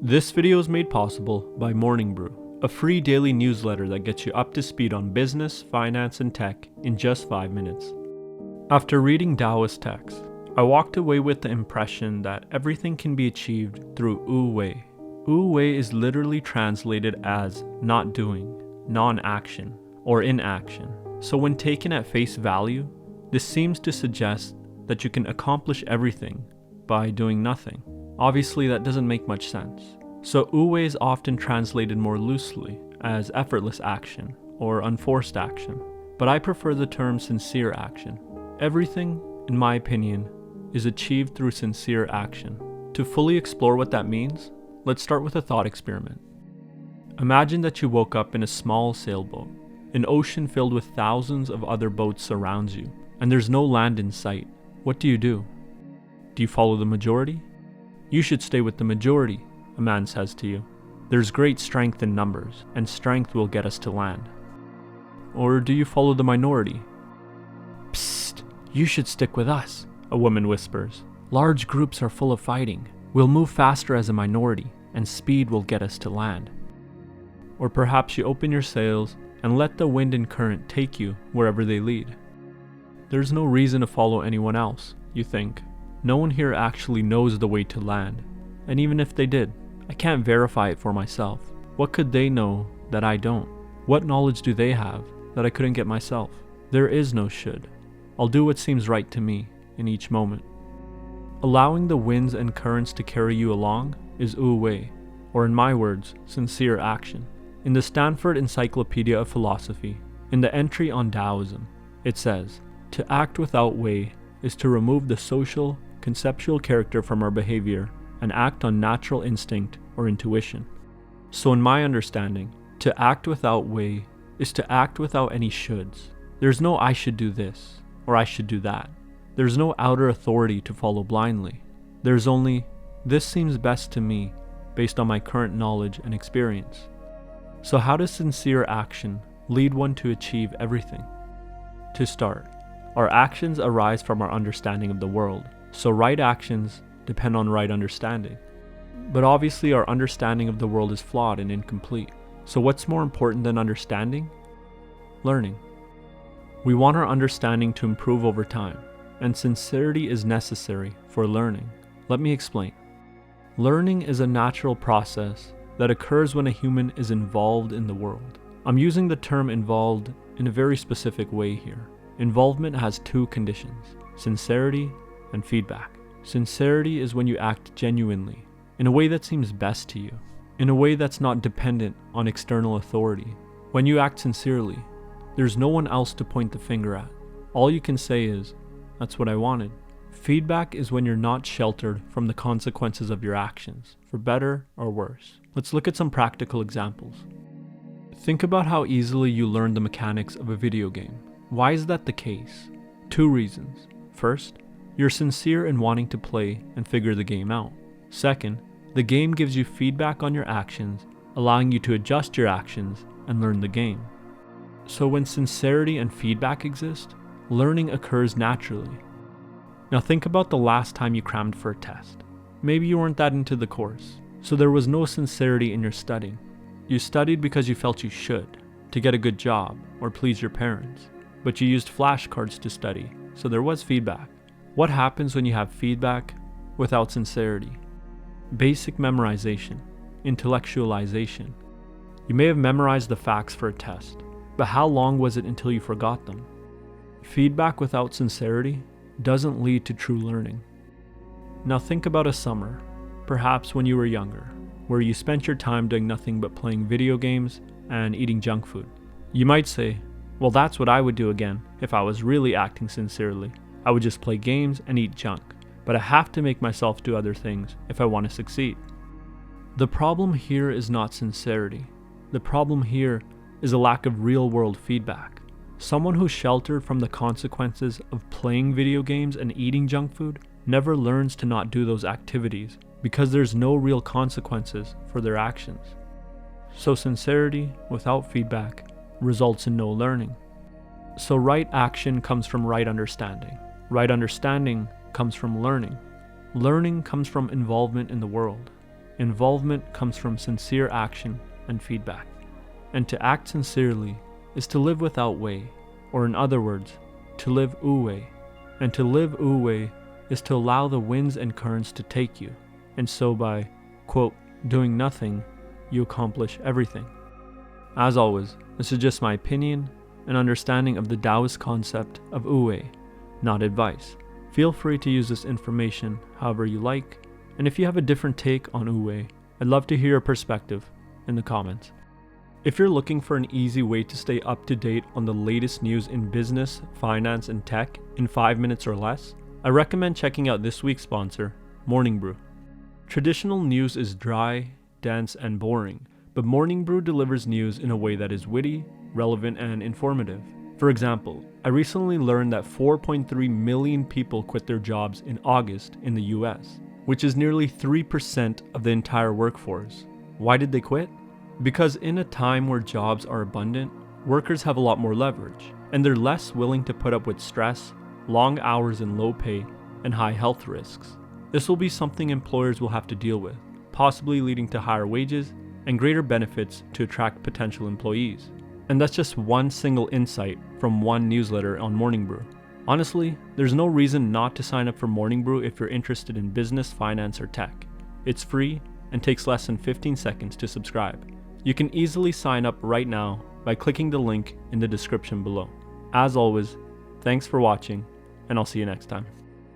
This video is made possible by Morning Brew, a free daily newsletter that gets you up to speed on business, finance, and tech in just 5 minutes. After reading Taoist texts, I walked away with the impression that everything can be achieved through Wu Wei. Wu Wei is literally translated as not doing, non-action, or inaction. So when taken at face value, this seems to suggest that you can accomplish everything by doing nothing. Obviously, that doesn't make much sense. So Wu Wei is often translated more loosely as effortless action or unforced action, but I prefer the term sincere action. Everything, in my opinion, is achieved through sincere action. To fully explore what that means, let's start with a thought experiment. Imagine that you woke up in a small sailboat. An ocean filled with thousands of other boats surrounds you, and there's no land in sight. What do? Do you follow the majority? You should stay with the majority, a man says to you. There's great strength in numbers, and strength will get us to land. Or do you follow the minority? Psst, you should stick with us, a woman whispers. Large groups are full of fighting. We'll move faster as a minority, and speed will get us to land. Or perhaps you open your sails and let the wind and current take you wherever they lead. There's no reason to follow anyone else, you think. No one here actually knows the way to land, and even if they did, I can't verify it for myself. What could they know that I don't? What knowledge do they have that I couldn't get myself? There is no should. I'll do what seems right to me in each moment. Allowing the winds and currents to carry you along is Wu Wei, or in my words, sincere action. In the Stanford Encyclopedia of Philosophy, in the entry on Taoism, it says, "To act without Wei is to remove the social, conceptual character from our behavior and act on natural instinct or intuition." So in my understanding, to act without Wei is to act without any shoulds. There's no I should do this or I should do that. There's no outer authority to follow blindly. There's only, this seems best to me based on my current knowledge and experience. So how does sincere action lead one to achieve everything? To start, our actions arise from our understanding of the world. So right actions depend on right understanding. But obviously our understanding of the world is flawed and incomplete. So what's more important than understanding? Learning. We want our understanding to improve over time, and sincerity is necessary for learning. Let me explain. Learning is a natural process that occurs when a human is involved in the world. I'm using the term involved in a very specific way here. Involvement has two conditions: sincerity and feedback. Sincerity is when you act genuinely, in a way that seems best to you, in a way that's not dependent on external authority. When you act sincerely, there's no one else to point the finger at. All you can say is, "That's what I wanted." Feedback is when you're not sheltered from the consequences of your actions, for better or worse. Let's look at some practical examples. Think about how easily you learn the mechanics of a video game. Why is that the case? 2 reasons. First, you're sincere in wanting to play and figure the game out. Second, the game gives you feedback on your actions, allowing you to adjust your actions and learn the game. So when sincerity and feedback exist, learning occurs naturally. Now think about the last time you crammed for a test. Maybe you weren't that into the course, so there was no sincerity in your studying. You studied because you felt you should, to get a good job or please your parents. But you used flashcards to study, so there was feedback. What happens when you have feedback without sincerity? Basic memorization, intellectualization. You may have memorized the facts for a test, but how long was it until you forgot them? Feedback without sincerity doesn't lead to true learning. Now think about a summer, perhaps when you were younger, where you spent your time doing nothing but playing video games and eating junk food. You might say, well, that's what I would do again if I was really acting sincerely. I would just play games and eat junk, but I have to make myself do other things if I want to succeed. The problem here is not sincerity. The problem here is a lack of real-world feedback. Someone who's sheltered from the consequences of playing video games and eating junk food never learns to not do those activities because there's no real consequences for their actions. So sincerity without feedback results in no learning. So right action comes from right understanding. Right understanding comes from learning. Learning comes from involvement in the world. involvement comes from sincere action and feedback. And to act sincerely is to live without way, or in other words, to live wu-wei. And to live wu-wei is to allow the winds and currents to take you. And so by, quote, doing nothing, you accomplish everything. As always, this is just my opinion and understanding of the Taoist concept of wu-wei, not advice. Feel free to use this information however you like, and if you have a different take on wu-wei, I'd love to hear your perspective in the comments. If you're looking for an easy way to stay up to date on the latest news in business, finance, and tech in 5 minutes or less, I recommend checking out this week's sponsor, Morning Brew. Traditional news is dry, dense, and boring, but Morning Brew delivers news in a way that is witty, relevant, and informative. For example, I recently learned that 4.3 million people quit their jobs in August in the US, which is nearly 3% of the entire workforce. Why did they quit? Because in a time where jobs are abundant, workers have a lot more leverage, and they're less willing to put up with stress, long hours and low pay, and high health risks. This will be something employers will have to deal with, possibly leading to higher wages and greater benefits to attract potential employees. And that's just one single insight from one newsletter on Morning Brew. Honestly, there's no reason not to sign up for Morning Brew if you're interested in business, finance, or tech. It's free and takes less than 15 seconds to subscribe. You can easily sign up right now by clicking the link in the description below. As always, thanks for watching, and I'll see you next time.